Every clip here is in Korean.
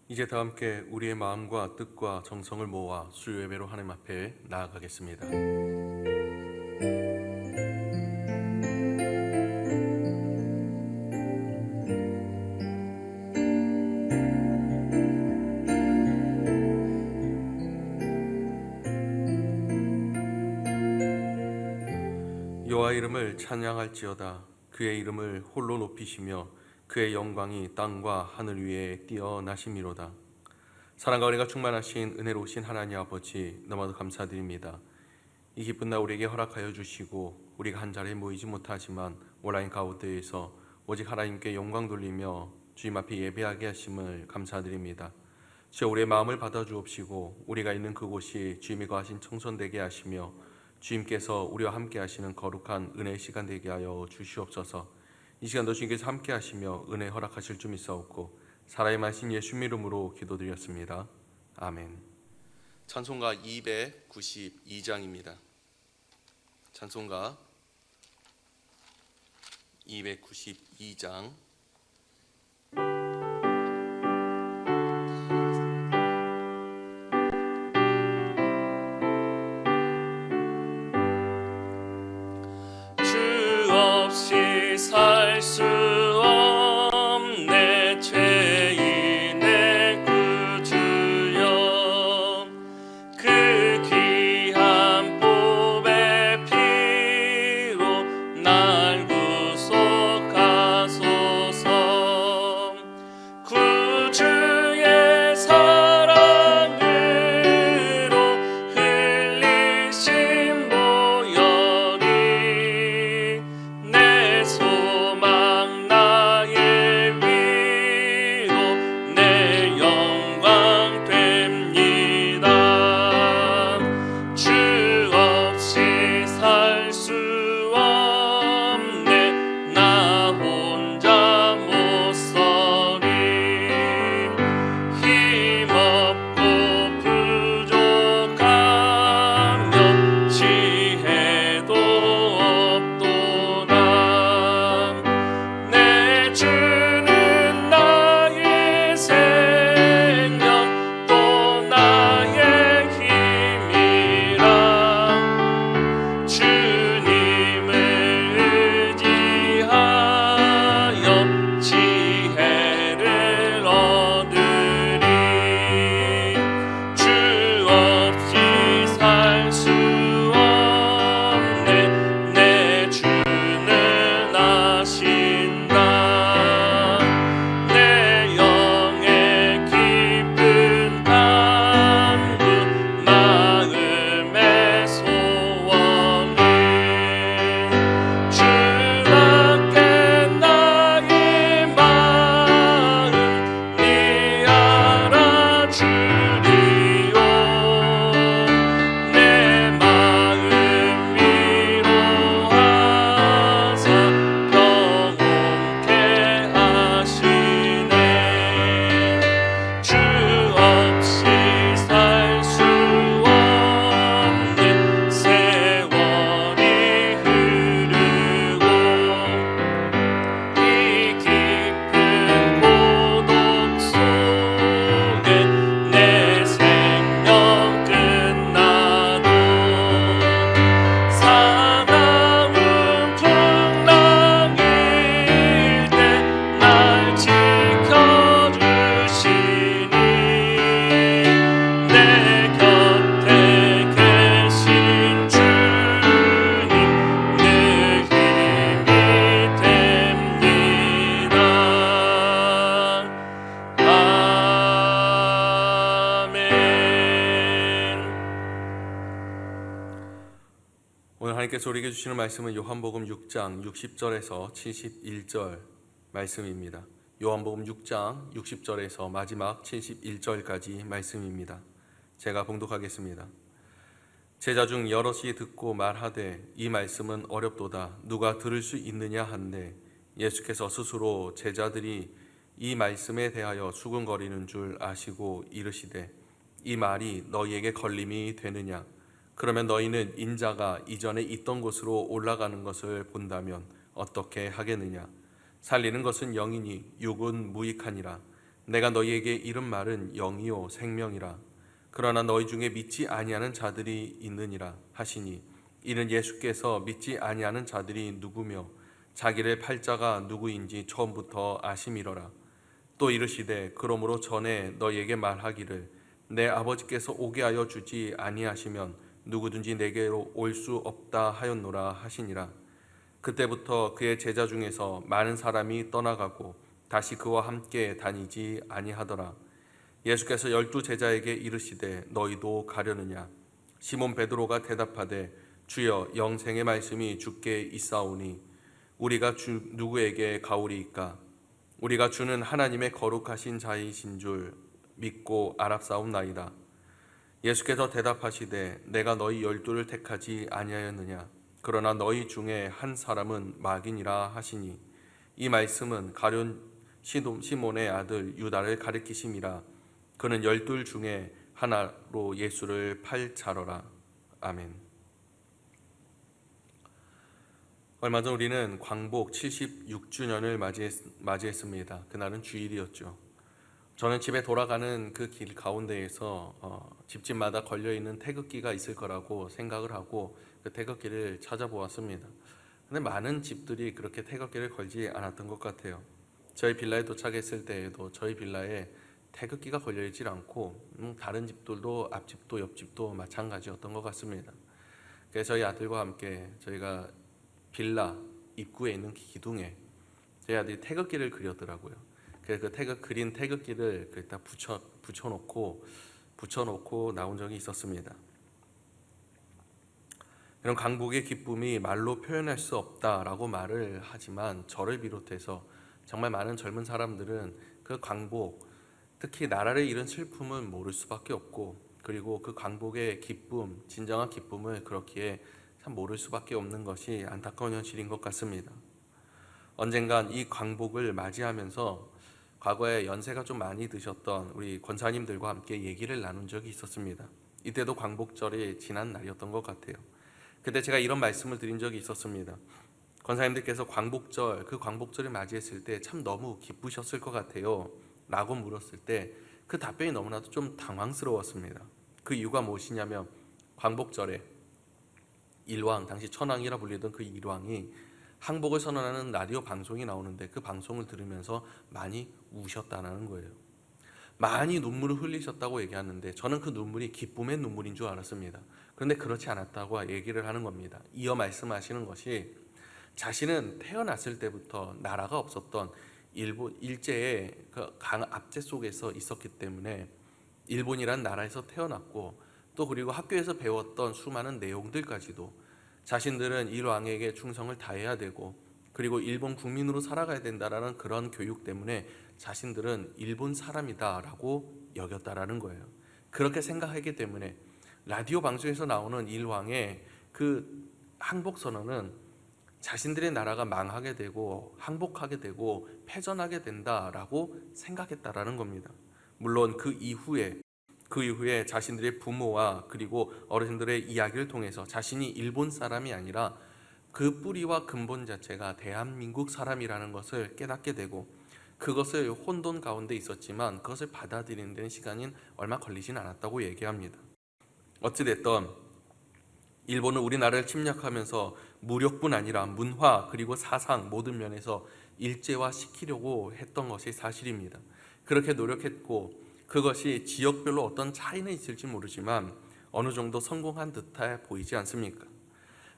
이제 다 함께 우리의 마음과 뜻과 정성을 모아 주 예배로 하나님 앞에 나아가겠습니다. 여호와 이름을 찬양할지어다. 그의 이름을 홀로 높이시며 그의 영광이 땅과 하늘 위에 뛰어나심이로다. 사랑과 은혜가 충만하신 은혜로우신 하나님 아버지, 너무나도 감사드립니다. 이 기쁜 날 우리에게 허락하여 주시고 우리가 한 자리에 모이지 못하지만 온라인 가운데에서 오직 하나님께 영광 돌리며 주님 앞에 예배하게 하심을 감사드립니다. 주여, 우리의 마음을 받아주옵시고 우리가 있는 그곳이 주님이 거하신 청선 되게 하시며 주님께서 우리와 함께 하시는 거룩한 은혜의 시간 되게 하여 주시옵소서. 이 시간도 주님께서 함께 하시며 은혜 허락하실 줄 믿사옵고 살아계신 예수 이름으로 기도드렸습니다. 아멘. 찬송가 292장입니다. 찬송가 292장. 주 없이 살 수 없네 죄인의 구주여, 그 귀한 보배 피로 날 구속하소서. 구주의 사랑으로 흘리신 보혈이 내 소망 나의 위로 내 영광 됩니다. 주 없이 살 수 없네 나 혼자 못 서리. 힘없고 부족하며 지혜도 없도다. 내 주는 나의 생명 또 나의 힘이라. 주님을 의지하여 지혜를 얻으리. 주 없이 살 수 없네 내 주는 아신다. 내 영의 깊은 간구 마음의 소원을 주답게 나의 마음 네 알아주리요. 내 마음 위로하사 평온케 하시네. 주 없이 살 수 없는 세월이 흐르고 이 깊은 고독 속에 내 생명 끝나도 사나운 풍랑일 때 날 지켜주시니. 내 곁에 계신 주님 내 힘이 됩니다. 아멘. 오늘 하나님께서 우리에게 주시는 말씀은 요한복음 6장 60절에서 71절 말씀입니다. 요한복음 6장 60절에서 마지막 71절까지 말씀입니다. 제가 봉독하겠습니다. 제자 중 여럿이 듣고 말하되 이 말씀은 어렵도다 누가 들을 수 있느냐 한데, 예수께서 스스로 제자들이 이 말씀에 대하여 수군거리는 줄 아시고 이르시되 이 말이 너희에게 걸림이 되느냐. 그러면 너희는 인자가 이전에 있던 곳으로 올라가는 것을 본다면 어떻게 하겠느냐. 살리는 것은 영이니 육은 무익하니라. 내가 너희에게 이른 말은 영이요 생명이라. 그러나 너희 중에 믿지 아니하는 자들이 있느니라 하시니, 이는 예수께서 믿지 아니하는 자들이 누구며 자기를 팔자가 누구인지 처음부터 아심이로라. 또 이르시되, 그러므로 전에 너희에게 말하기를 내 아버지께서 오게 하여 주지 아니하시면 누구든지 내게로 올 수 없다 하였노라 하시니라. 그때부터 그의 제자 중에서 많은 사람이 떠나가고 다시 그와 함께 다니지 아니하더라. 예수께서 12 제자에게 이르시되, 너희도 가려느냐? 시몬 베드로가 대답하되, 주여, 영생의 말씀이 주께 있사오니 우리가 주 누구에게 가오리이까? 우리가 주는 하나님의 거룩하신 자이신 줄 믿고 알았사옵나이다. 예수께서 대답하시되, 내가 너희 12를 택하지 아니하였느냐? 그러나 너희 중에 한 사람은 마귀니라 하시니, 이 말씀은 가룟 시몬의 아들 유다를 가리키심이라. 그는 12 중에 하나로 예수를 팔 자로라. 아멘. 얼마 전 우리는 광복 76주년을 맞이했습니다. 그날은 주일이었죠. 저는 집에 돌아가는 그 길 가운데에서 집집마다 걸려있는 태극기가 있을 거라고 생각을 하고 그 태극기를 찾아보았습니다. 근데 많은 집들이 그렇게 태극기를 걸지 않았던 것 같아요. 저희 빌라에 도착했을 때에도 저희 빌라에 태극기가 걸려있지 않고 다른 집들도 앞집도 옆집도 마찬가지였던 것 같습니다. 그래서 저희 아들과 함께 저희가 빌라 입구에 있는 기둥에 저희 아들이 태극기를 그렸더라고요. 그래서 그 그린 태극기를 딱 붙여놓고 나온 적이 있었습니다. 이런 광복의 기쁨이 말로 표현할 수 없다라고 말을 하지만 저를 비롯해서 정말 많은 젊은 사람들은 그 광복, 특히 나라를 잃은 슬픔은 모를 수밖에 없고, 그리고 그 광복의 기쁨, 진정한 기쁨을 그렇기에 참 모를 수밖에 없는 것이 안타까운 현실인 것 같습니다. 언젠간 이 광복을 맞이하면서 과거에 연세가 좀 많이 드셨던 우리 권사님들과 함께 얘기를 나눈 적이 있었습니다. 이때도 광복절이 지난 날이었던 것 같아요. 그때 제가 이런 말씀을 드린 적이 있었습니다. 권사님들께서 그 광복절을 맞이했을 때 참 너무 기쁘셨을 것 같아요 라고 물었을 때 그 답변이 너무나도 좀 당황스러웠습니다. 그 이유가 무엇이냐면, 광복절에 일왕, 당시 천왕이라 불리던 그 일왕이 항복을 선언하는 라디오 방송이 나오는데 그 방송을 들으면서 많이 우셨다는 거예요. 많이 눈물을 흘리셨다고 얘기하는데 저는 그 눈물이 기쁨의 눈물인 줄 알았습니다. 그런데 그렇지 않았다고 얘기를 하는 겁니다. 이어 말씀하시는 것이, 자신은 태어났을 때부터 나라가 없었던 일제의 그 압제 속에서 있었기 때문에 일본이란 나라에서 태어났고, 또 그리고 학교에서 배웠던 수많은 내용들까지도 자신들은 일왕에게 충성을 다해야 되고, 그리고 일본 국민으로 살아가야 된다라는 그런 교육 때문에 자신들은 일본 사람이다라고 여겼다라는 거예요. 그렇게 생각하기 때문에 라디오 방송에서 나오는 일왕의 그 항복 선언은 자신들의 나라가 망하게 되고 항복하게 되고 패전하게 된다라고 생각했다라는 겁니다. 물론 그 이후에 자신들의 부모와 그리고 어르신들의 이야기를 통해서 자신이 일본 사람이 아니라 그 뿌리와 근본 자체가 대한민국 사람이라는 것을 깨닫게 되고, 그것을 혼돈 가운데 있었지만 그것을 받아들이는 데는 시간이 얼마 걸리진 않았다고 얘기합니다. 어찌됐든 일본은 우리나라를 침략하면서 무력뿐 아니라 문화 그리고 사상 모든 면에서 일제화시키려고 했던 것이 사실입니다. 그렇게 노력했고, 그것이 지역별로 어떤 차이는 있을지 모르지만 어느 정도 성공한 듯해 보이지 않습니까?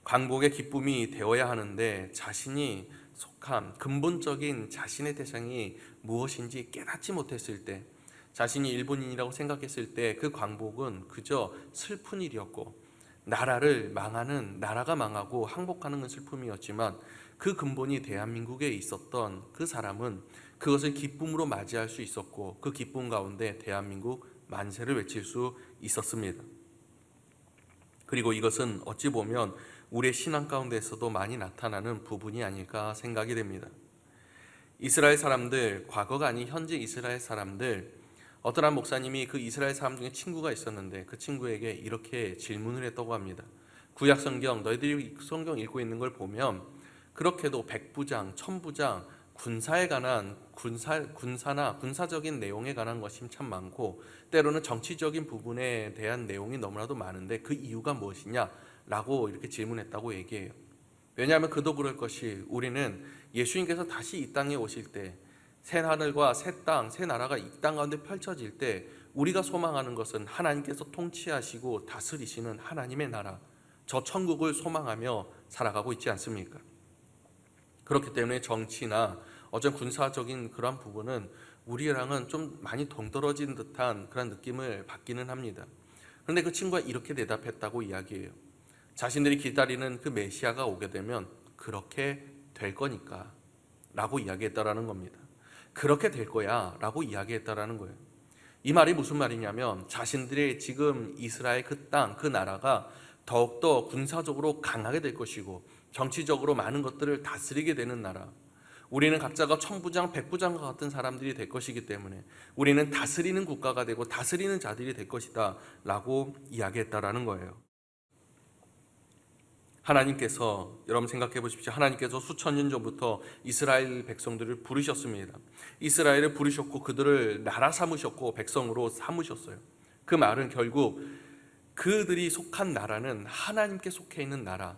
광복의 기쁨이 되어야 하는데 자신이 속한 근본적인 자신의 대상이 무엇인지 깨닫지 못했을 때, 자신이 일본인이라고 생각했을 때 그 광복은 그저 슬픈 일이었고, 나라가 망하고 항복하는 건 슬픔이었지만 그 근본이 대한민국에 있었던 그 사람은 그것을 기쁨으로 맞이할 수 있었고, 그 기쁨 가운데 대한민국 만세를 외칠 수 있었습니다. 그리고 이것은 어찌 보면 우리의 신앙 가운데서도 많이 나타나는 부분이 아닐까 생각이 됩니다. 이스라엘 사람들, 과거가 아닌 현재 이스라엘 사람들, 어떤 한 목사님이 그 이스라엘 사람 중에 친구가 있었는데 그 친구에게 이렇게 질문을 했다고 합니다. 구약 성경, 너희들이 성경 읽고 있는 걸 보면 그렇게도 백부장, 천부장, 군사에 관한 군사나 군사적인 내용에 관한 것이 참 많고 때로는 정치적인 부분에 대한 내용이 너무나도 많은데 그 이유가 무엇이냐라고 이렇게 질문했다고 얘기해요. 왜냐하면 그도 그럴 것이 우리는 예수님께서 다시 이 땅에 오실 때 새 하늘과 새 땅, 새 나라가 이 땅 가운데 펼쳐질 때 우리가 소망하는 것은 하나님께서 통치하시고 다스리시는 하나님의 나라, 저 천국을 소망하며 살아가고 있지 않습니까? 그렇기 때문에 정치나 어떤 군사적인 그런 부분은 우리랑은 좀 많이 동떨어진 듯한 그런 느낌을 받기는 합니다. 그런데 그 친구가 이렇게 대답했다고 이야기해요. 자신들이 기다리는 그 메시아가 오게 되면 그렇게 될 거니까 라고 이야기했다라는 겁니다. 그렇게 될 거야 라고 이야기했다라는 거예요. 이 말이 무슨 말이냐면 자신들의 지금 이스라엘 그 땅, 그 나라가 더욱더 군사적으로 강하게 될 것이고 정치적으로 많은 것들을 다스리게 되는 나라, 우리는 각자가 천부장, 백부장과 같은 사람들이 될 것이기 때문에 우리는 다스리는 국가가 되고 다스리는 자들이 될 것이다 라고 이야기했다라는 거예요. 하나님께서, 여러분 생각해 보십시오. 하나님께서 수천 년 전부터 이스라엘 백성들을 부르셨습니다. 이스라엘을 부르셨고 그들을 나라 삼으셨고 백성으로 삼으셨어요. 그 말은 결국 그들이 속한 나라는 하나님께 속해 있는 나라,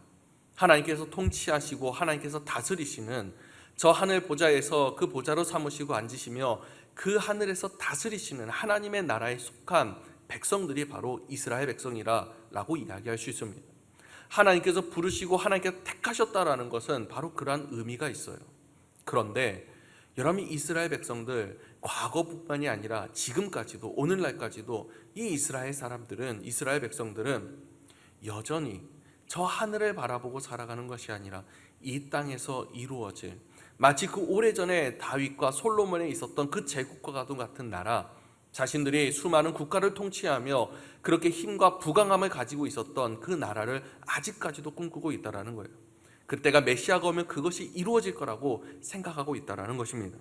하나님께서 통치하시고 하나님께서 다스리시는 저 하늘 보좌에서 그 보좌로 삼으시고 앉으시며 그 하늘에서 다스리시는 하나님의 나라에 속한 백성들이 바로 이스라엘 백성이라고 이야기할 수 있습니다. 하나님께서 부르시고 하나님께서 택하셨다라는 것은 바로 그러한 의미가 있어요. 그런데 여러분, 이스라엘 백성들, 과거뿐만이 아니라 지금까지도, 오늘날까지도 이 이스라엘 사람들은, 이스라엘 백성들은 여전히 저 하늘을 바라보고 살아가는 것이 아니라 이 땅에서 이루어질, 마치 그 오래전에 다윗과 솔로몬에 있었던 그 제국과 같은 나라, 자신들이 수많은 국가를 통치하며 그렇게 힘과 부강함을 가지고 있었던 그 나라를 아직까지도 꿈꾸고 있다는 거예요. 그때가 메시아가 오면 그것이 이루어질 거라고 생각하고 있다는 것입니다.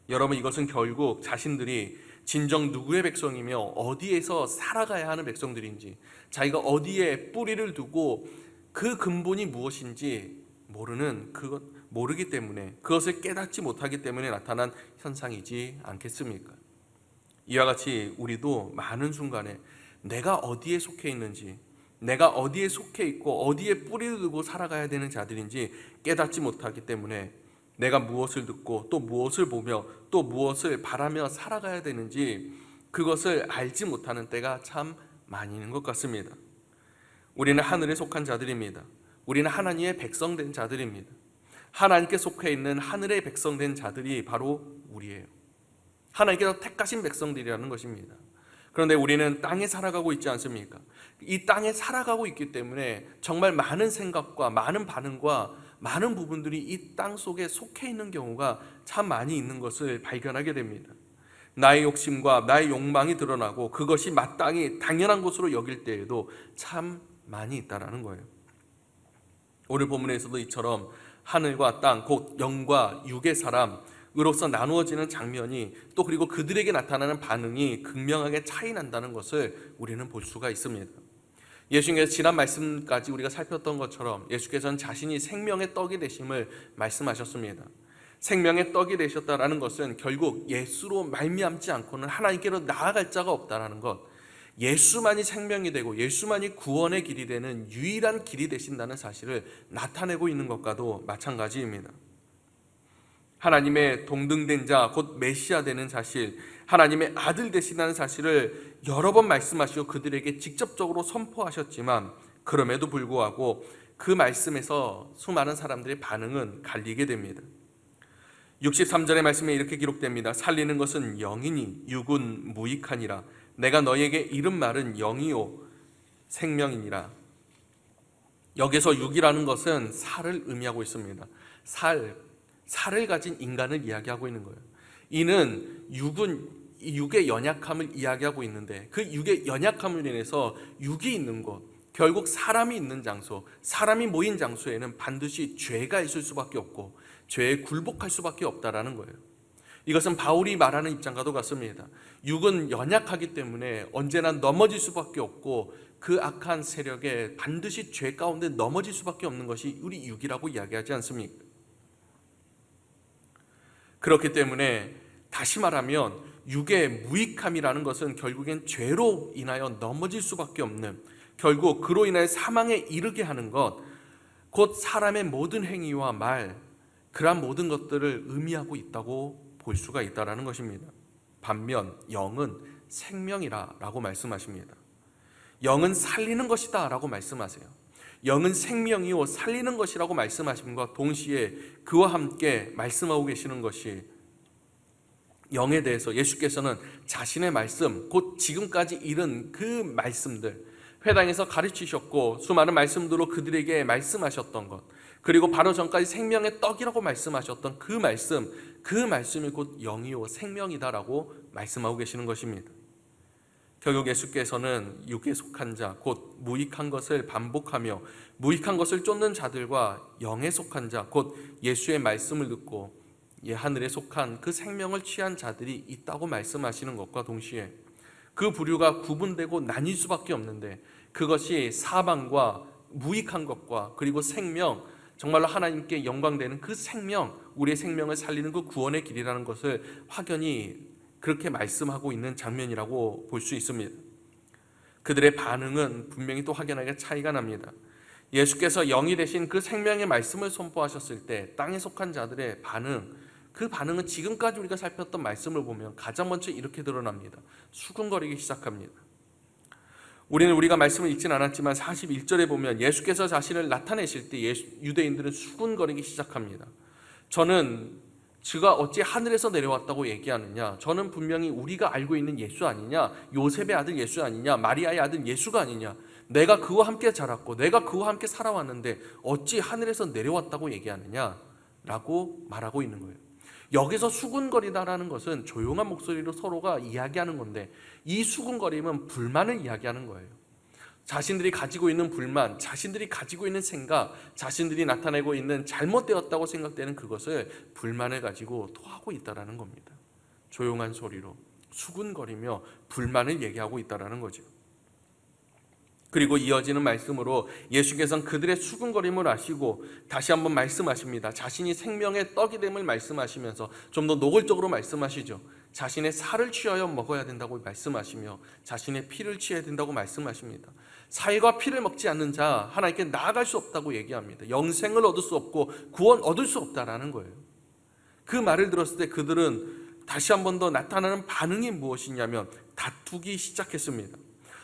여러분, 이것은 결국 자신들이 진정 누구의 백성이며 어디에서 살아가야 하는 백성들인지, 자기가 어디에 뿌리를 두고 그 근본이 무엇인지 모르기 때문에, 그것을 깨닫지 못하기 때문에 나타난 현상이지 않겠습니까? 이와 같이 우리도 많은 순간에 내가 어디에 속해 있는지, 내가 어디에 속해 있고 어디에 뿌리를 두고 살아가야 되는 자들인지 깨닫지 못하기 때문에 내가 무엇을 듣고 또 무엇을 보며 또 무엇을 바라며 살아가야 되는지 그것을 알지 못하는 때가 참 많이 있는 것 같습니다. 우리는 하늘에 속한 자들입니다. 우리는 하나님의 백성된 자들입니다. 하나님께 속해 있는 하늘의 백성된 자들이 바로 우리예요. 하나님께서 택하신 백성들이라는 것입니다. 그런데 우리는 땅에 살아가고 있지 않습니까? 이 땅에 살아가고 있기 때문에 정말 많은 생각과 많은 반응과 많은 부분들이 이 땅 속에 속해 있는 경우가 참 많이 있는 것을 발견하게 됩니다. 나의 욕심과 나의 욕망이 드러나고 그것이 마땅히 당연한 것으로 여길 때에도 참 많이 있다는 거예요. 오늘 본문에서도 이처럼 하늘과 땅, 곧 영과 육의 사람으로서 나누어지는 장면이, 또 그리고 그들에게 나타나는 반응이 극명하게 차이 난다는 것을 우리는 볼 수가 있습니다. 예수님께서 지난 말씀까지 우리가 살폈던 것처럼 예수께서는 자신이 생명의 떡이 되심을 말씀하셨습니다. 생명의 떡이 되셨다라는 것은 결국 예수로 말미암지 않고는 하나님께로 나아갈 자가 없다라는 것, 예수만이 생명이 되고 예수만이 구원의 길이 되는 유일한 길이 되신다는 사실을 나타내고 있는 것과도 마찬가지입니다. 하나님의 동등된 자, 곧 메시아 되는 사실, 하나님의 아들 되신다는 사실을 여러 번 말씀하시고 그들에게 직접적으로 선포하셨지만 그럼에도 불구하고 그 말씀에서 수많은 사람들의 반응은 갈리게 됩니다. 63절의 말씀에 이렇게 기록됩니다. 살리는 것은 영이니 육은 무익하니라. 내가 너희에게 이른 말은 영이요 생명이니라. 여기서 육이라는 것은 살을 의미하고 있습니다. 살을 가진 인간을 이야기하고 있는 거예요. 이는 육의 연약함을 이야기하고 있는데 그 육의 연약함으로 인해서 육이 있는 곳, 결국 사람이 있는 장소, 사람이 모인 장소에는 반드시 죄가 있을 수밖에 없고 죄에 굴복할 수밖에 없다라는 거예요. 이것은 바울이 말하는 입장과도 같습니다. 육은 연약하기 때문에 언제나 넘어질 수밖에 없고 그 악한 세력에 반드시 죄 가운데 넘어질 수밖에 없는 것이 우리 육이라고 이야기하지 않습니까? 그렇기 때문에 다시 말하면 육의 무익함이라는 것은 결국엔 죄로 인하여 넘어질 수밖에 없는, 결국 그로 인하여 사망에 이르게 하는 것, 곧 사람의 모든 행위와 말, 그러한 모든 것들을 의미하고 있다고 볼 수가 있다는 것입니다. 반면 영은 생명이라 라고 말씀하십니다. 영은 살리는 것이다 라고 말씀하세요. 영은 생명이요 살리는 것이라고 말씀하심과 동시에 그와 함께 말씀하고 계시는 것이, 영에 대해서 예수께서는 자신의 말씀, 곧 지금까지 이른 그 말씀들, 회당에서 가르치셨고 수많은 말씀들로 그들에게 말씀하셨던 것, 그리고 바로 전까지 생명의 떡이라고 말씀하셨던 그 말씀이 곧 영이요 생명이다라고 말씀하고 계시는 것입니다. 결국 예수께서는 육에 속한 자, 곧 무익한 것을 반복하며 무익한 것을 쫓는 자들과 영에 속한 자, 곧 예수의 말씀을 듣고 하늘에 속한 그 생명을 취한 자들이 있다고 말씀하시는 것과 동시에 그 부류가 구분되고 나뉠 수밖에 없는데, 그것이 사방과 무익한 것과 그리고 생명, 정말로 하나님께 영광되는 그 생명, 우리의 생명을 살리는 그 구원의 길이라는 것을 확연히 그렇게 말씀하고 있는 장면이라고 볼 수 있습니다. 그들의 반응은 분명히 또 확연하게 차이가 납니다. 예수께서 영이 되신 그 생명의 말씀을 선포하셨을 때 땅에 속한 자들의 반응, 그 반응은 지금까지 우리가 살폈던 말씀을 보면 가장 먼저 이렇게 드러납니다. 수군거리기 시작합니다. 우리가 말씀을 읽진 않았지만 41절에 보면 예수께서 자신을 나타내실 때 유대인들은 수군거리기 시작합니다. 저는 그가 어찌 하늘에서 내려왔다고 얘기하느냐, 저는 분명히 우리가 알고 있는 예수 아니냐, 요셉의 아들 예수 아니냐, 마리아의 아들 예수가 아니냐, 내가 그와 함께 자랐고 내가 그와 함께 살아왔는데 어찌 하늘에서 내려왔다고 얘기하느냐 라고 말하고 있는 거예요. 여기서 수군거리다라는 것은 조용한 목소리로 서로가 이야기하는 건데, 이 수군거림은 불만을 이야기하는 거예요. 자신들이 가지고 있는 불만, 자신들이 가지고 있는 생각, 자신들이 나타내고 있는 잘못되었다고 생각되는 그것을 불만을 가지고 토하고 있다는 겁니다. 조용한 소리로 수군거리며 불만을 얘기하고 있다는 거죠. 그리고 이어지는 말씀으로 예수께서는 그들의 수군거림을 아시고 다시 한번 말씀하십니다. 자신이 생명의 떡이 됨을 말씀하시면서 좀 더 노골적으로 말씀하시죠. 자신의 살을 취하여 먹어야 된다고 말씀하시며 자신의 피를 취해야 된다고 말씀하십니다. 살과 피를 먹지 않는 자 하나님께 나아갈 수 없다고 얘기합니다. 영생을 얻을 수 없고 구원 얻을 수 없다라는 거예요. 그 말을 들었을 때 그들은 다시 한 번 더 나타나는 반응이 무엇이냐면 다투기 시작했습니다.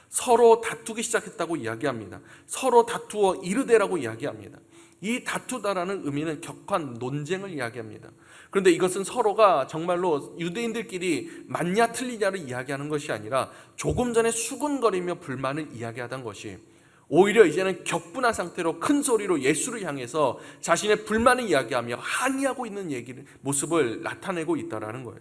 서로 다투기 시작했다고 이야기합니다. 서로 다투어 이르되라고 이야기합니다. 이 다투다라는 의미는 격한 논쟁을 이야기합니다. 그런데 이것은 서로가 정말로 유대인들끼리 맞냐 틀리냐를 이야기하는 것이 아니라 조금 전에 수군거리며 불만을 이야기하던 것이 오히려 이제는 격분한 상태로 큰 소리로 예수를 향해서 자신의 불만을 이야기하며 항의하고 있는 모습을 나타내고 있다는 거예요.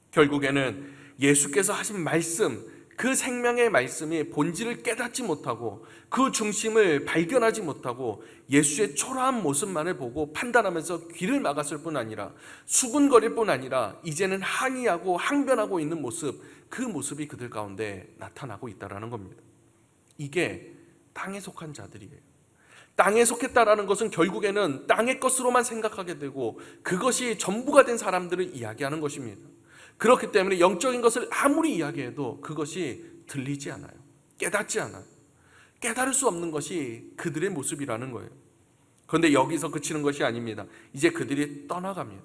결국에는 예수께서 하신 말씀, 그 생명의 말씀이 본질을 깨닫지 못하고 그 중심을 발견하지 못하고 예수의 초라한 모습만을 보고 판단하면서 귀를 막았을 뿐 아니라 수군거릴 뿐 아니라 이제는 항의하고 항변하고 있는 모습, 그 모습이 그들 가운데 나타나고 있다는 겁니다. 이게 땅에 속한 자들이에요. 땅에 속했다라는 것은 결국에는 땅의 것으로만 생각하게 되고 그것이 전부가 된 사람들을 이야기하는 것입니다. 그렇기 때문에 영적인 것을 아무리 이야기해도 그것이 들리지 않아요. 깨닫지 않아요. 깨달을 수 없는 것이 그들의 모습이라는 거예요. 그런데 여기서 그치는 것이 아닙니다. 이제 그들이 떠나갑니다.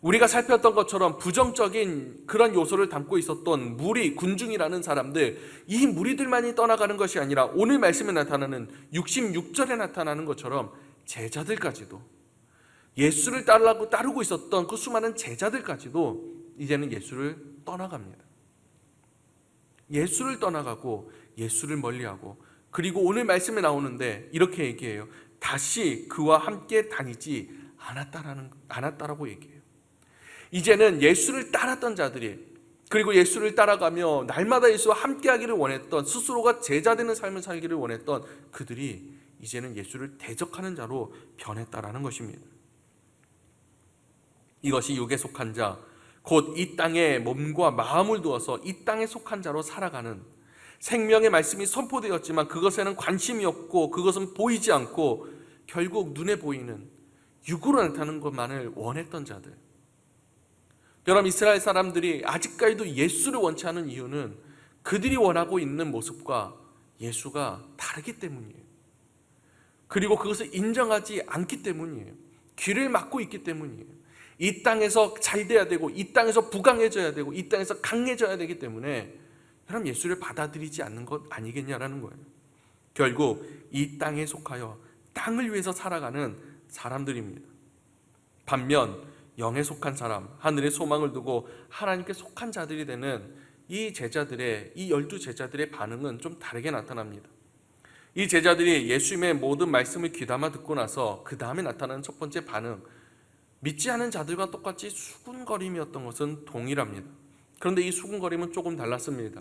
우리가 살폈던 것처럼 부정적인 그런 요소를 담고 있었던 무리, 군중이라는 사람들, 이 무리들만이 떠나가는 것이 아니라 오늘 말씀에 나타나는 66절에 나타나는 것처럼 제자들까지도, 예수를 따르고 있었던 그 수많은 제자들까지도 이제는 예수를 떠나갑니다. 예수를 떠나가고 예수를 멀리하고, 그리고 오늘 말씀에 나오는데 이렇게 얘기해요. 다시 그와 함께 다니지 않았다라고 얘기해요. 이제는 예수를 따랐던 자들이, 그리고 예수를 따라가며 날마다 예수와 함께하기를 원했던, 스스로가 제자되는 삶을 살기를 원했던 그들이 이제는 예수를 대적하는 자로 변했다라는 것입니다. 이것이 육에 속한 자, 곧 이 땅에 몸과 마음을 두어서 이 땅에 속한 자로 살아가는, 생명의 말씀이 선포되었지만 그것에는 관심이 없고 그것은 보이지 않고 결국 눈에 보이는 육으로 나타나는 것만을 원했던 자들. 여러분, 이스라엘 사람들이 아직까지도 예수를 원치 않은 이유는 그들이 원하고 있는 모습과 예수가 다르기 때문이에요. 그리고 그것을 인정하지 않기 때문이에요. 귀를 막고 있기 때문이에요. 이 땅에서 잘 돼야 되고, 이 땅에서 부강해져야 되고, 이 땅에서 강해져야 되기 때문에 여러분, 예수를 받아들이지 않는 것 아니겠냐라는 거예요. 결국 이 땅에 속하여 땅을 위해서 살아가는 사람들입니다. 반면 영에 속한 사람, 하늘의 소망을 두고 하나님께 속한 자들이 되는 이 제자들의, 이 12제자들의 반응은 좀 다르게 나타납니다. 이 제자들이 예수님의 모든 말씀을 귀담아 듣고 나서 그 다음에 나타나는 첫 번째 반응, 믿지 않은 자들과 똑같이 수군거림이었던 것은 동일합니다. 그런데 이 수군거림은 조금 달랐습니다.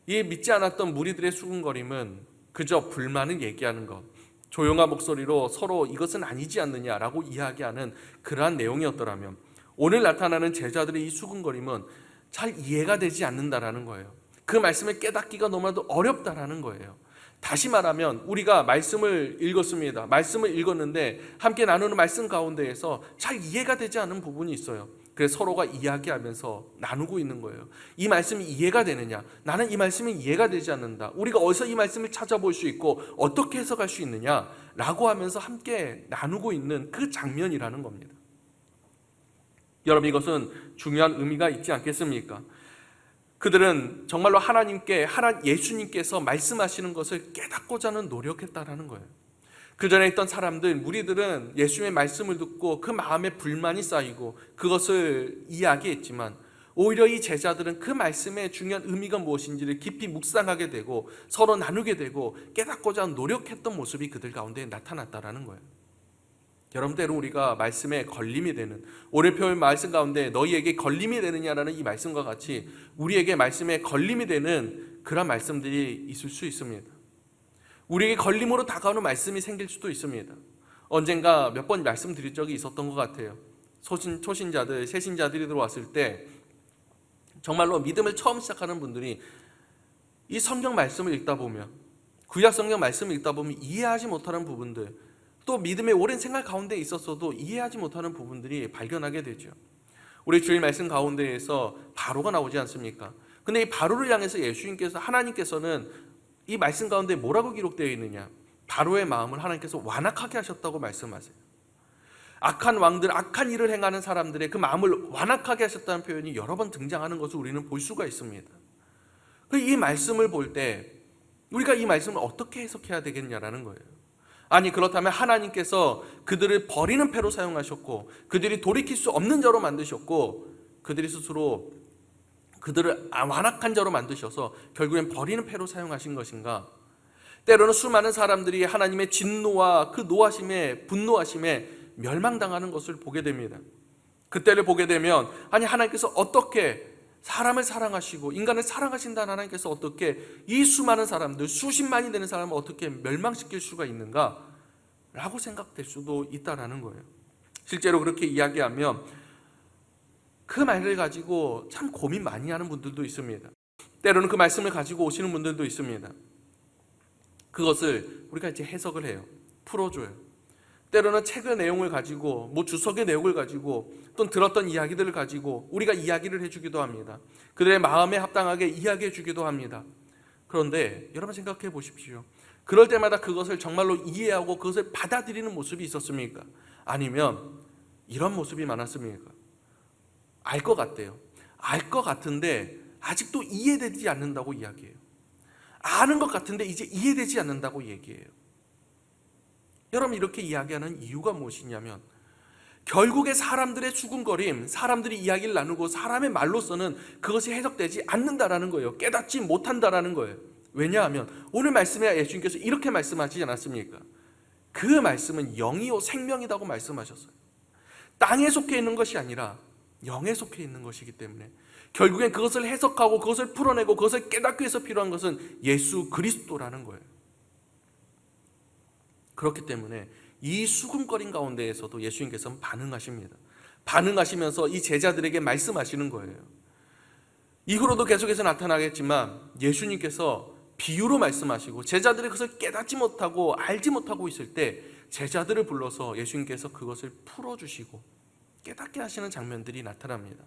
이 믿지 않았던 무리들의 수군거림은 그저 불만을 얘기하는 것, 조용한 목소리로 서로 이것은 아니지 않느냐라고 이야기하는 그러한 내용이었더라면, 오늘 나타나는 제자들의 이 수군거림은 잘 이해가 되지 않는다라는 거예요. 그 말씀을 깨닫기가 너무나도 어렵다라는 거예요. 다시 말하면 우리가 말씀을 읽었습니다. 말씀을 읽었는데 함께 나누는 말씀 가운데에서 잘 이해가 되지 않는 부분이 있어요. 그래서 서로가 이야기하면서 나누고 있는 거예요. 이 말씀이 이해가 되느냐? 나는 이 말씀이 이해가 되지 않는다. 우리가 어디서 이 말씀을 찾아볼 수 있고 어떻게 해석할 수 있느냐? 라고 하면서 함께 나누고 있는 그 장면이라는 겁니다. 여러분, 이것은 중요한 의미가 있지 않겠습니까? 그들은 정말로 예수님께서 말씀하시는 것을 깨닫고자 하는 노력했다라는 거예요. 그 전에 있던 사람들, 무리들은 예수님의 말씀을 듣고 그 마음에 불만이 쌓이고 그것을 이야기했지만, 오히려 이 제자들은 그 말씀의 중요한 의미가 무엇인지를 깊이 묵상하게 되고 서로 나누게 되고 깨닫고자 노력했던 모습이 그들 가운데 나타났다라는 거예요. 여러분, 때로 우리가 말씀에 걸림이 되는, 오늘 표현 말씀 가운데 너희에게 걸림이 되느냐라는 이 말씀과 같이 우리에게 말씀에 걸림이 되는 그런 말씀들이 있을 수 있습니다. 우리에게 걸림으로 다가오는 말씀이 생길 수도 있습니다. 언젠가 몇 번 말씀드린 적이 있었던 것 같아요. 초신자들, 새신자들이 들어왔을 때 정말로 믿음을 처음 시작하는 분들이 이 성경 말씀을 읽다 보면, 구약 성경 말씀을 읽다 보면 이해하지 못하는 부분들, 또 믿음의 오랜 생활 가운데 있었어도 이해하지 못하는 부분들이 발견하게 되죠. 우리 주일 말씀 가운데에서 바로가 나오지 않습니까? 근데 이 바로를 향해서 하나님께서는 이 말씀 가운데 뭐라고 기록되어 있느냐? 바로의 마음을 하나님께서 완악하게 하셨다고 말씀하세요. 악한 왕들, 악한 일을 행하는 사람들의 그 마음을 완악하게 하셨다는 표현이 여러 번 등장하는 것을 우리는 볼 수가 있습니다. 이 말씀을 볼 때 우리가 이 말씀을 어떻게 해석해야 되겠냐라는 거예요. 아니, 그렇다면 하나님께서 그들을 버리는 패로 사용하셨고 그들이 돌이킬 수 없는 자로 만드셨고 그들이 스스로 그들을 완악한 자로 만드셔서 결국엔 버리는 패로 사용하신 것인가? 때로는 수많은 사람들이 하나님의 진노와 그 노하심에, 분노하심에 멸망당하는 것을 보게 됩니다. 그때를 보게 되면, 아니, 하나님께서 어떻게 사람을 사랑하시고 인간을 사랑하신다는 하나님께서 어떻게 이 수많은 사람들, 수십만이 되는 사람을 어떻게 멸망시킬 수가 있는가? 라고 생각될 수도 있다라는 거예요. 실제로 그렇게 이야기하면 그 말을 가지고 참 고민 많이 하는 분들도 있습니다. 때로는 그 말씀을 가지고 오시는 분들도 있습니다. 그것을 우리가 이제 해석을 해요. 풀어줘요. 때로는 책의 내용을 가지고, 주석의 내용을 가지고, 또는 들었던 이야기들을 가지고 우리가 이야기를 해주기도 합니다. 그들의 마음에 합당하게 이야기해 주기도 합니다. 그런데 여러분 생각해 보십시오. 그럴 때마다 그것을 정말로 이해하고 그것을 받아들이는 모습이 있었습니까? 아니면 이런 모습이 많았습니까? 알 것 같대요. 알 것 같은데 아직도 이해되지 않는다고 이야기해요. 아는 것 같은데 이제 이해되지 않는다고 얘기해요. 여러분, 이렇게 이야기하는 이유가 무엇이냐면 결국에 사람들의 수군거림, 사람들이 이야기를 나누고 사람의 말로서는 그것이 해석되지 않는다라는 거예요. 깨닫지 못한다라는 거예요. 왜냐하면 오늘 말씀에 예수님께서 이렇게 말씀하시지 않았습니까? 그 말씀은 영이요 생명이라고 말씀하셨어요. 땅에 속해 있는 것이 아니라 영에 속해 있는 것이기 때문에 결국엔 그것을 해석하고 그것을 풀어내고 그것을 깨닫기 위해서 필요한 것은 예수 그리스도라는 거예요. 그렇기 때문에 이 수군거림 가운데에서도 예수님께서는 반응하십니다. 반응하시면서 이 제자들에게 말씀하시는 거예요. 이후로도 계속해서 나타나겠지만 예수님께서 비유로 말씀하시고 제자들이 그것을 깨닫지 못하고 알지 못하고 있을 때 제자들을 불러서 예수님께서 그것을 풀어주시고 깨닫게 하시는 장면들이 나타납니다.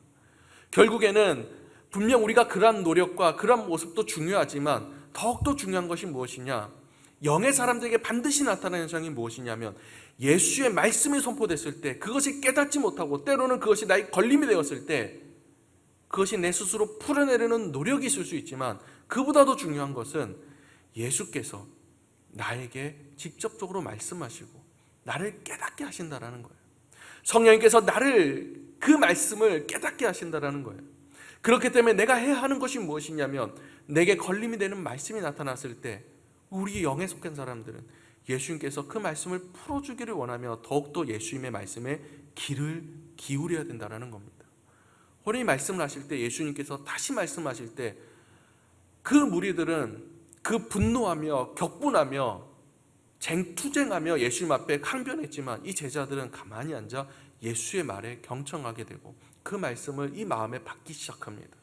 결국에는 분명 우리가 그러한 노력과 그러한 모습도 중요하지만 더욱더 중요한 것이 무엇이냐, 영의 사람들에게 반드시 나타나는 현상이 무엇이냐면 예수의 말씀이 선포됐을 때 그것이 깨닫지 못하고 때로는 그것이 나의 걸림이 되었을 때 그것이 내 스스로 풀어내려는 노력이 있을 수 있지만 그보다도 중요한 것은 예수께서 나에게 직접적으로 말씀하시고 나를 깨닫게 하신다라는 거예요. 성령님께서 나를 그 말씀을 깨닫게 하신다라는 거예요. 그렇기 때문에 내가 해야 하는 것이 무엇이냐면 내게 걸림이 되는 말씀이 나타났을 때 우리 영에 속한 사람들은 예수님께서 그 말씀을 풀어주기를 원하며 더욱더 예수님의 말씀에 귀를 기울여야 된다는 겁니다. 오늘 이 말씀을 하실 때 예수님께서 다시 말씀하실 때 그 무리들은 그 분노하며 격분하며 투쟁하며 예수님 앞에 항변했지만 이 제자들은 가만히 앉아 예수의 말에 경청하게 되고 그 말씀을 이 마음에 받기 시작합니다.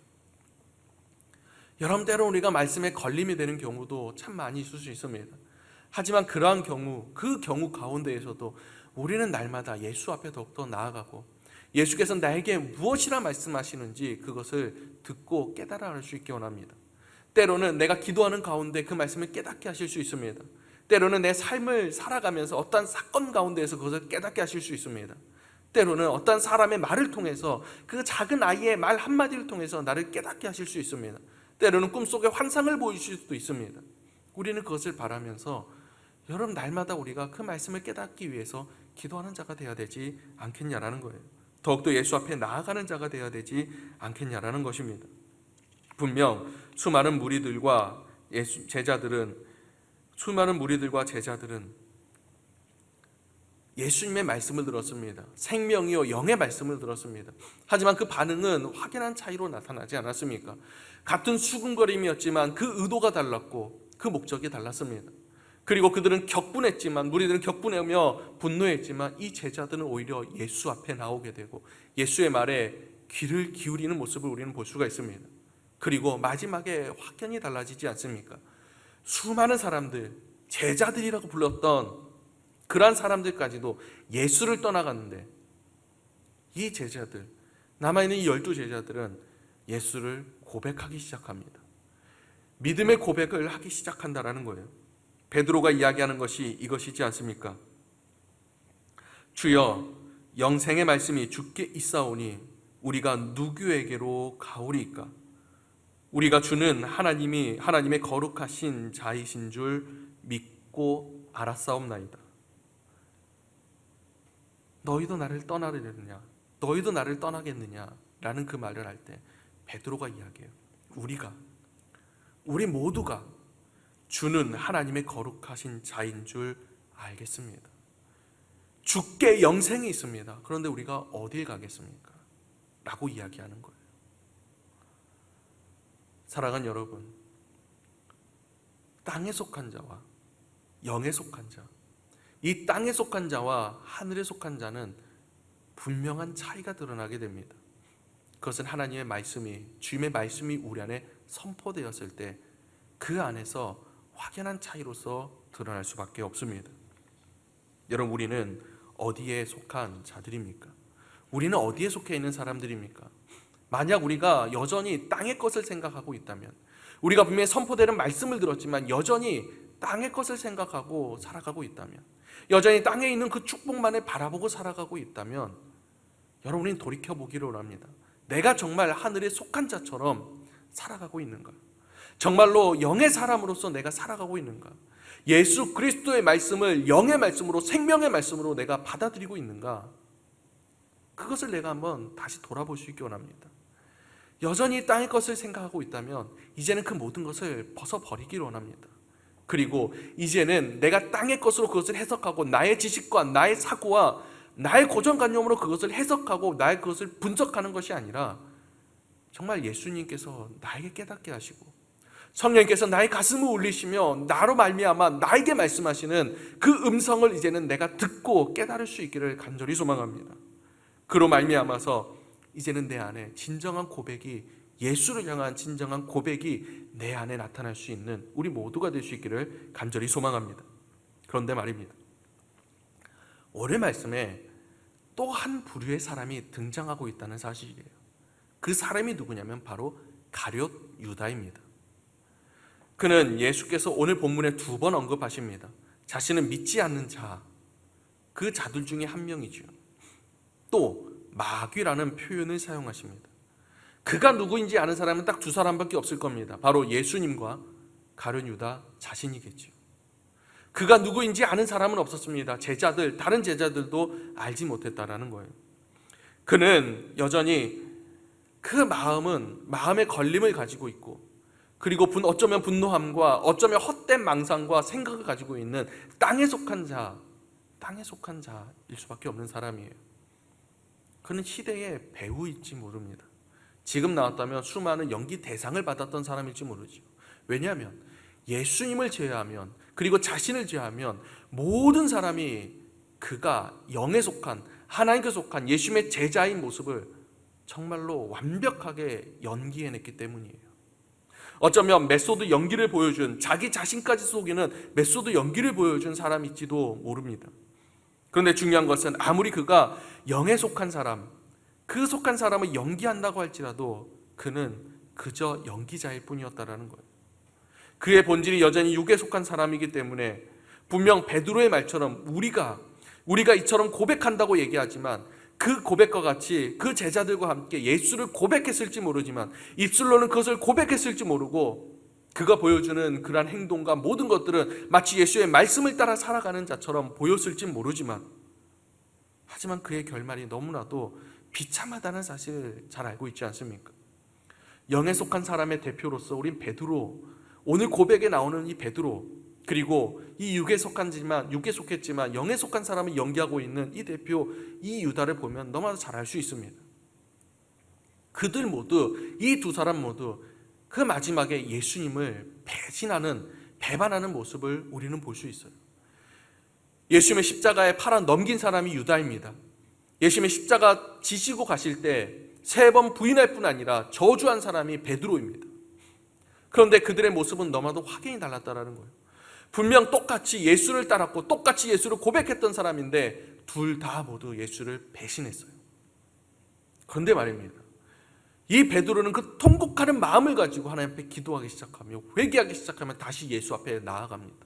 여러분, 때로 우리가 말씀에 걸림이 되는 경우도 참 많이 있을 수 있습니다. 하지만 그러한 경우, 그 경우 가운데에서도 우리는 날마다 예수 앞에 더욱더 나아가고 예수께서 나에게 무엇이라 말씀하시는지 그것을 듣고 깨달아 알 수 있게 원합니다. 때로는 내가 기도하는 가운데 그 말씀을 깨닫게 하실 수 있습니다. 때로는 내 삶을 살아가면서 어떠한 사건 가운데에서 그것을 깨닫게 하실 수 있습니다. 때로는 어떠한 사람의 말을 통해서 그 작은 아이의 말 한마디를 통해서 나를 깨닫게 하실 수 있습니다. 때로는 꿈속에 환상을 보이실 수도 있습니다. 우리는 그것을 바라면서 여러분, 날마다 우리가 그 말씀을 깨닫기 위해서 기도하는 자가 되어야 되지 않겠냐라는 거예요. 더욱더 예수 앞에 나아가는 자가 되어야 되지 않겠냐라는 것입니다. 분명 수많은 무리들과 제자들은 예수님의 말씀을 들었습니다. 생명이요 영의 말씀을 들었습니다. 하지만 그 반응은 확연한 차이로 나타나지 않았습니까? 같은 수군거림이었지만 그 의도가 달랐고 그 목적이 달랐습니다. 그리고 그들은 격분했지만, 무리들은 격분하며 분노했지만 이 제자들은 오히려 예수 앞에 나오게 되고 예수의 말에 귀를 기울이는 모습을 우리는 볼 수가 있습니다. 그리고 마지막에 확연히 달라지지 않습니까? 수많은 사람들, 제자들이라고 불렀던 그러한 사람들까지도 예수를 떠나갔는데 이 제자들, 남아있는 이 12제자들은 예수를 고백하기 시작합니다. 믿음의 고백을 하기 시작한다라는 거예요. 베드로가 이야기하는 것이 이것이지 않습니까? 주여, 영생의 말씀이 주께 있사오니 우리가 누구에게로 가오리이까? 우리가 주는 하나님의 거룩하신 자이신 줄 믿고 알았사옵나이다. 너희도 나를 떠나려느냐? 너희도 나를 떠나겠느냐? 라는 그 말을 할 때 베드로가 이야기해요. 우리 모두가 주는 하나님의 거룩하신 자인 줄 알겠습니다. 주께 영생이 있습니다. 그런데 우리가 어딜 가겠습니까? 라고 이야기하는 거예요. 사랑하는 여러분, 땅에 속한 자와 영에 속한 자, 이 땅에 속한 자와 하늘에 속한 자는 분명한 차이가 드러나게 됩니다. 그것은 하나님의 말씀이, 주님의 말씀이 우리 안에 선포되었을 때 그 안에서 확연한 차이로서 드러날 수밖에 없습니다. 여러분, 우리는 어디에 속한 자들입니까? 우리는 어디에 속해 있는 사람들입니까? 만약 우리가 여전히 땅의 것을 생각하고 있다면, 우리가 분명히 선포되는 말씀을 들었지만 여전히 땅의 것을 생각하고 살아가고 있다면, 여전히 땅에 있는 그 축복만을 바라보고 살아가고 있다면 여러분이 돌이켜보기를 원합니다. 내가 정말 하늘에 속한 자처럼 살아가고 있는가? 정말로 영의 사람으로서 내가 살아가고 있는가? 예수 그리스도의 말씀을 영의 말씀으로, 생명의 말씀으로 내가 받아들이고 있는가? 그것을 내가 한번 다시 돌아볼 수 있기 원합니다. 여전히 땅의 것을 생각하고 있다면 이제는 그 모든 것을 벗어버리기를 원합니다. 그리고 이제는 내가 땅의 것으로 그것을 해석하고 나의 지식과 나의 사고와 나의 고정관념으로 그것을 해석하고 나의 그것을 분석하는 것이 아니라 정말 예수님께서 나에게 깨닫게 하시고 성령님께서 나의 가슴을 울리시며 나로 말미암아 나에게 말씀하시는 그 음성을 이제는 내가 듣고 깨달을 수 있기를 간절히 소망합니다. 그로 말미암아서 이제는 내 안에 진정한 고백이, 예수를 향한 진정한 고백이 내 안에 나타날 수 있는 우리 모두가 될 수 있기를 간절히 소망합니다. 그런데 말입니다, 오늘 말씀에 또 한 부류의 사람이 등장하고 있다는 사실이에요. 그 사람이 누구냐면 바로 가룟 유다입니다. 그는 예수께서 오늘 본문에 2번 언급하십니다. 자신은 믿지 않는 자, 그 자들 중에 한 명이죠. 또 마귀라는 표현을 사용하십니다. 그가 누구인지 아는 사람은 딱 2사람밖에 없을 겁니다. 바로 예수님과 가룟 유다 자신이겠죠. 그가 누구인지 아는 사람은 없었습니다. 제자들, 다른 제자들도 알지 못했다라는 거예요. 그는 여전히 그 마음의 걸림을 가지고 있고, 그리고 어쩌면 분노함과 어쩌면 헛된 망상과 생각을 가지고 있는 땅에 속한 자일 수밖에 없는 사람이에요. 그는 시대의 배우일지 모릅니다. 지금 나왔다면 수많은 연기 대상을 받았던 사람일지 모르죠. 왜냐하면 예수님을 제외하면, 그리고 자신을 제외하면 모든 사람이 그가 영에 속한, 하나님께 속한 예수님의 제자인 모습을 정말로 완벽하게 연기해냈기 때문이에요. 어쩌면 메소드 연기를 보여준, 자기 자신까지 속이는 메소드 연기를 보여준 사람일지도 모릅니다. 그런데 중요한 것은 아무리 그가 영에 속한 사람, 그 속한 사람을 연기한다고 할지라도 그는 그저 연기자일 뿐이었다라는 거예요. 그의 본질이 여전히 육에 속한 사람이기 때문에 분명 베드로의 말처럼 우리가 이처럼 고백한다고 얘기하지만 그 고백과 같이 그 제자들과 함께 예수를 고백했을지 모르지만, 입술로는 그것을 고백했을지 모르고, 그가 보여주는 그러한 행동과 모든 것들은 마치 예수의 말씀을 따라 살아가는 자처럼 보였을지 모르지만, 하지만 그의 결말이 너무나도 비참하다는 사실을 잘 알고 있지 않습니까? 영에 속한 사람의 대표로서 우린 베드로, 오늘 고백에 나오는 이 베드로, 그리고 이 육에 속했지만 영에 속한 사람을 연기하고 있는 이 대표, 이 유다를 보면 너무나도 잘 알 수 있습니다. 그들 모두, 이 2사람 모두 그 마지막에 예수님을 배반하는 모습을 우리는 볼 수 있어요. 예수님의 십자가에 팔아 넘긴 사람이 유다입니다. 예수님의 십자가 지시고 가실 때 3번 부인할 뿐 아니라 저주한 사람이 베드로입니다. 그런데 그들의 모습은 너무나도 확연히 달랐다는 거예요. 분명 똑같이 예수를 따랐고 똑같이 예수를 고백했던 사람인데 둘 다 모두 예수를 배신했어요. 그런데 말입니다, 이 베드로는 그 통곡하는 마음을 가지고 하나님 앞에 기도하기 시작하며 회개하기 시작하면 다시 예수 앞에 나아갑니다.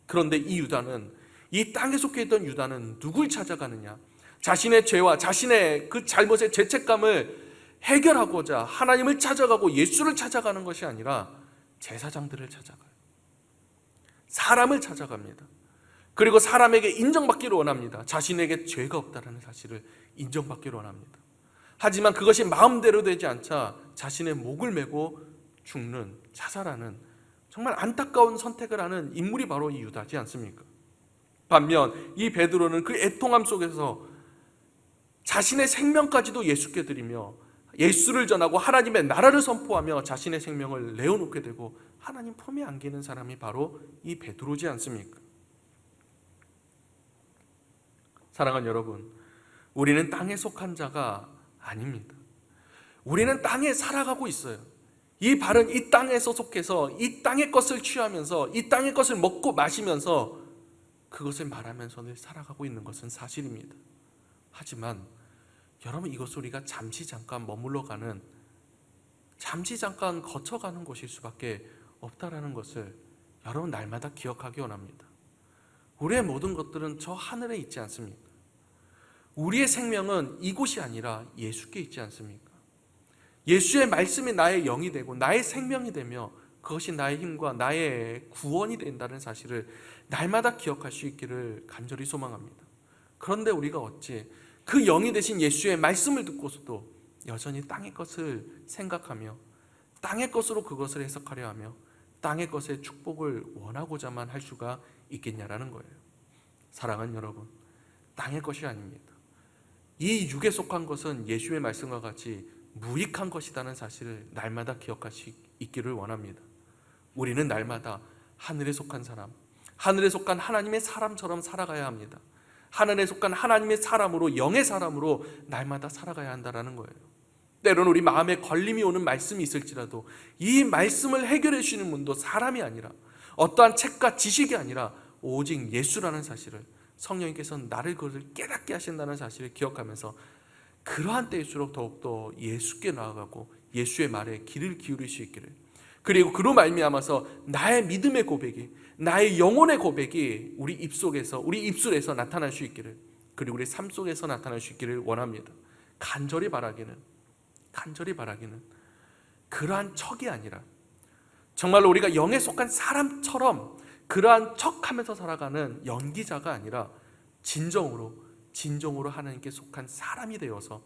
그런데 이 땅에 속해 있던 유다는 누굴 찾아가느냐? 자신의 죄와 자신의 그 잘못의 죄책감을 해결하고자 하나님을 찾아가고 예수를 찾아가는 것이 아니라 제사장들을 찾아가요. 사람을 찾아갑니다. 그리고 사람에게 인정받기를 원합니다. 자신에게 죄가 없다는 사실을 인정받기를 원합니다. 하지만 그것이 마음대로 되지 않자 자신의 목을 메고 죽는, 자살하는 정말 안타까운 선택을 하는 인물이 바로 이 유다지 않습니까? 반면 이 베드로는 그 애통함 속에서 자신의 생명까지도 예수께 드리며 예수를 전하고 하나님의 나라를 선포하며 자신의 생명을 내어놓게 되고 하나님 품에 안기는 사람이 바로 이 베드로지 않습니까? 사랑하는 여러분, 우리는 땅에 속한 자가 아닙니다. 우리는 땅에 살아가고 있어요. 이 발은 이 땅에서 속해서 이 땅의 것을 취하면서 이 땅의 것을 먹고 마시면서 그것을 말하면서 늘 살아가고 있는 것은 사실입니다. 하지만 여러분, 이것을 우리가 잠시 잠깐 머물러가는, 잠시 잠깐 거쳐가는 것일 수밖에 없다라는 것을 여러분 날마다 기억하기 원합니다. 우리의 모든 것들은 저 하늘에 있지 않습니까? 우리의 생명은 이곳이 아니라 예수께 있지 않습니까? 예수의 말씀이 나의 영이 되고 나의 생명이 되며 그것이 나의 힘과 나의 구원이 된다는 사실을 날마다 기억할 수 있기를 간절히 소망합니다. 그런데 우리가 어찌 그 영이 되신 예수의 말씀을 듣고서도 여전히 땅의 것을 생각하며 땅의 것으로 그것을 해석하려 하며 땅의 것의 축복을 원하고자만 할 수가 있겠냐라는 거예요. 사랑하는 여러분, 땅의 것이 아닙니다. 이 육에 속한 것은 예수의 말씀과 같이 무익한 것이라는 사실을 날마다 기억할 수 있기를 원합니다. 우리는 날마다 하늘에 속한 사람, 하늘에 속한 하나님의 사람처럼 살아가야 합니다. 하늘에 속한 하나님의 사람으로, 영의 사람으로 날마다 살아가야 한다는 거예요. 때로는 우리 마음에 걸림이 오는 말씀이 있을지라도 이 말씀을 해결해 주시는 분도 사람이 아니라 어떠한 책과 지식이 아니라 오직 예수라는 사실을 성령님께서 나를 그것을 깨닫게 하신다는 사실을 기억하면서 그러한 때일수록 더욱더 예수께 나아가고 예수의 말에 귀를 기울일 수 있기를, 그리고 그로 말미암아서 나의 믿음의 고백이, 나의 영혼의 고백이 우리 입속에서, 우리 입술에서 나타날 수 있기를, 그리고 우리 삶 속에서 나타날 수 있기를 원합니다. 간절히 바라기는 그러한 척이 아니라 정말로 우리가 영에 속한 사람처럼 그러한 척하면서 살아가는 연기자가 아니라 진정으로 하나님께 속한 사람이 되어서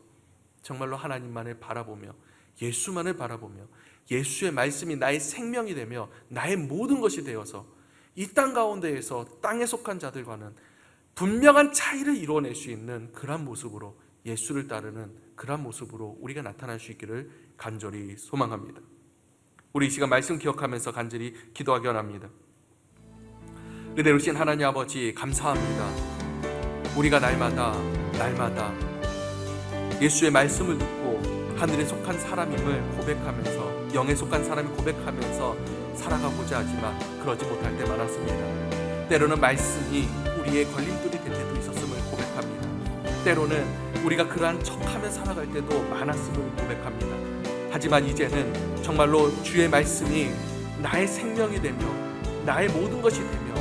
정말로 하나님만을 바라보며 예수만을 바라보며 예수의 말씀이 나의 생명이 되며 나의 모든 것이 되어서 이 땅 가운데에서 땅에 속한 자들과는 분명한 차이를 이루어낼 수 있는 그러한 모습으로, 예수를 따르는 그러한 모습으로 우리가 나타날 수 있기를 간절히 소망합니다. 우리 이 시간 말씀 기억하면서 간절히 기도하기 원합니다. 은혜로우신 하나님 아버지, 감사합니다. 우리가 날마다 예수의 말씀을 듣고 하늘에 속한 사람임을 고백하면서, 영에 속한 사람이 고백하면서 살아가고자 하지만 그러지 못할 때 많았습니다. 때로는 말씀이 우리의 걸림돌이 될 때도 있었음을 고백합니다. 때로는 우리가 그러한 척하며 살아갈 때도 많았음을 고백합니다. 하지만 이제는 정말로 주의 말씀이 나의 생명이 되며 나의 모든 것이 되며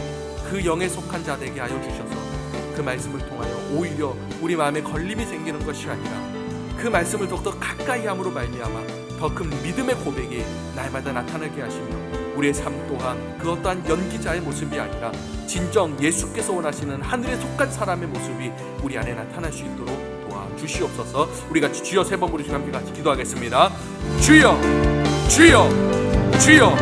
그 영에 속한 자 되게 하여 주셔서 그 말씀을 통하여 오히려 우리 마음에 걸림이 생기는 것이 아니라 그 말씀을 더욱더 가까이 함으로 말미암아 더 큰 믿음의 고백이 날마다 나타나게 하시며 우리의 삶 또한 그 어떠한 연기자의 모습이 아니라 진정 예수께서 원하시는 하늘에 속한 사람의 모습이 우리 안에 나타날 수 있도록 도와주시옵소서. 우리 같이 주여 세 번 부르시며 함께 같이 기도하겠습니다. 주여, 주여, 주여.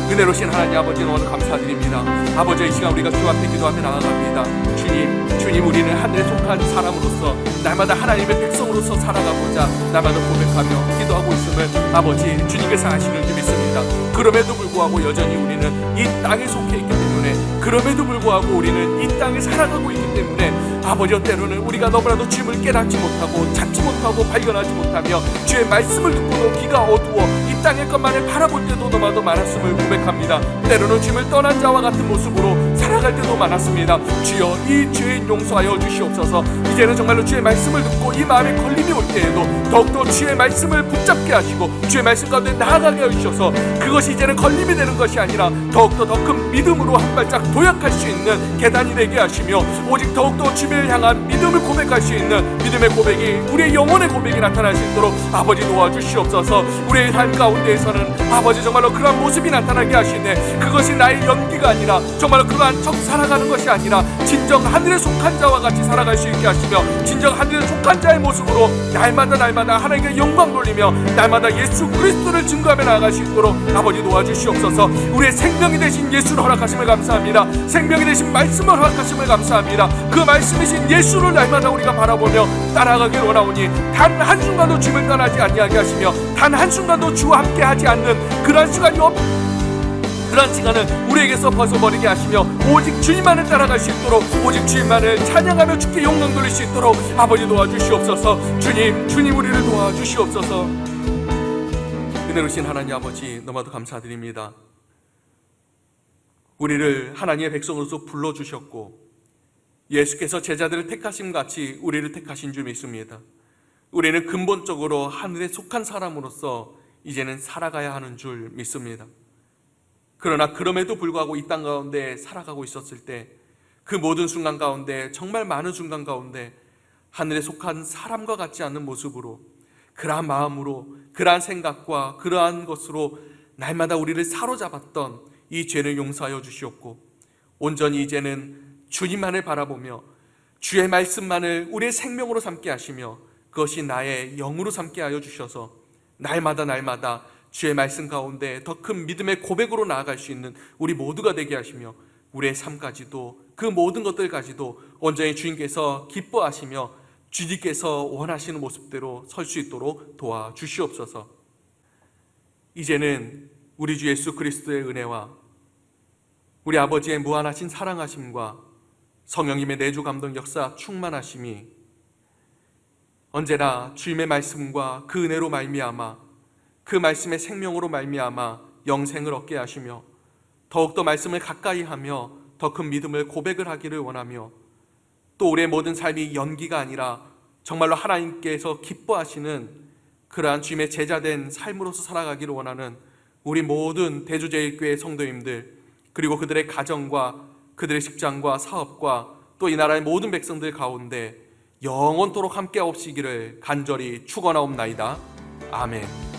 은혜로우신 하나님 아버지, 너무 감사드립니다. 아버지, 이 시간 우리가 주 앞에 기도하며 나아갑니다. 주님, 우리는 하늘에 속한 사람으로서 날마다 하나님의 백성으로서 살아가고자 날마다 고백하며 기도하고 있음을 아버지 주님께서 아시는 줄 믿습니다. 그럼에도 불구하고 여전히 우리는 이 땅에 속해 있기 때문에, 그럼에도 불구하고 우리는 이 땅에 살아가고 있기 때문에 아버지, 때로는 우리가 너무나도 주님을 깨닫지 못하고 찾지 못하고 발견하지 못하며 주의 말씀을 듣고도 귀가 어두워 이 땅의 것만을 바라볼 때도 너무나도 많았음을 고백합니다. 때로는 주님을 떠난 자와 같은 모습으로 살아갈 때도 많았습니다. 주여, 이 죄인 용서하여 주시옵소서. 이제는 정말로 주의 말씀을 듣고 이 마음에 걸림이 올 때에도 더욱더 주의 말씀을 붙잡게 하시고 주의 말씀 가운데 나아가게 해주셔서 그것이 이제는 걸림이 되는 것이 아니라 더욱더 더 큰 믿음으로 한 발짝 도약할 수 있는 계단이 되게 하시며 오직 더욱더 주님을 향한 믿음을 고백할 수 있는 믿음의 고백이, 우리의 영혼의 고백이 나타날 수 있도록 아버지 도와주시옵소서. 우리의 삶 가운데에서는 아버지 정말로 그러한 모습이 나타나게 하시네, 그것이 나의 연기가 아니라 정말로 그러한 척 살아가는 것이 아니라 진정 하늘에 속한 자와 같이 살아갈 수 있게 하시며 진정 하늘에 속한 자의 모습으로 날마다 하나님께 영광 돌리며 날마다 예수 그리스도를 증거하며 나아갈 수 있도록 아버지 도와주시옵소서. 우리의 생명이 되신 예수를 허락하심을 감사합니다. 생명이 되신 말씀을 허락하심을 감사합니다. 그 말씀이신 예수를 날마다 우리가 바라보며 따라가길 원하오니 단 한순간도 주님을 떠나지 아니하게 하시며 단 한순간도 주와 함께 하지 않는 그런 시간은 우리에게서 벗어버리게 하시며 오직 주님만을 따라갈 수 있도록, 오직 주님만을 찬양하며 주께 영광 돌릴 수 있도록 아버지 도와주시옵소서. 주님 우리를 도와주시옵소서. 은혜로우신 하나님 아버지, 너무나도 감사드립니다. 우리를 하나님의 백성으로서 불러주셨고 예수께서 제자들을 택하심 같이 우리를 택하신 줄 믿습니다. 우리는 근본적으로 하늘에 속한 사람으로서 이제는 살아가야 하는 줄 믿습니다. 그러나 그럼에도 불구하고 이 땅 가운데 살아가고 있었을 때 그 모든 순간 가운데, 정말 많은 순간 가운데 하늘에 속한 사람과 같지 않는 모습으로, 그러한 마음으로, 그러한 생각과 그러한 것으로 날마다 우리를 사로잡았던 이 죄를 용서하여 주시옵고 온전히 이제는 주님만을 바라보며 주의 말씀만을 우리의 생명으로 삼게 하시며 그것이 나의 영으로 삼게 하여 주셔서 날마다 주의 말씀 가운데 더 큰 믿음의 고백으로 나아갈 수 있는 우리 모두가 되게 하시며 우리의 삶까지도, 그 모든 것들까지도 온전히 주님께서 기뻐하시며 주님께서 원하시는 모습대로 설 수 있도록 도와주시옵소서. 이제는 우리 주 예수 그리스도의 은혜와 우리 아버지의 무한하신 사랑하심과 성령님의 내주 감동 역사 충만하심이 언제나 주님의 말씀과 그 은혜로 말미암아, 그 말씀의 생명으로 말미암아 영생을 얻게 하시며 더욱더 말씀을 가까이 하며 더 큰 믿음을 고백을 하기를 원하며 또 우리의 모든 삶이 연기가 아니라 정말로 하나님께서 기뻐하시는 그러한 주님의 제자된 삶으로서 살아가기를 원하는 우리 모든 대주제일교회 성도님들, 그리고 그들의 가정과 그들의 직장과 사업과 또 이 나라의 모든 백성들 가운데 영원토록 함께 없으시기를 간절히 축원하옵나이다. 아멘.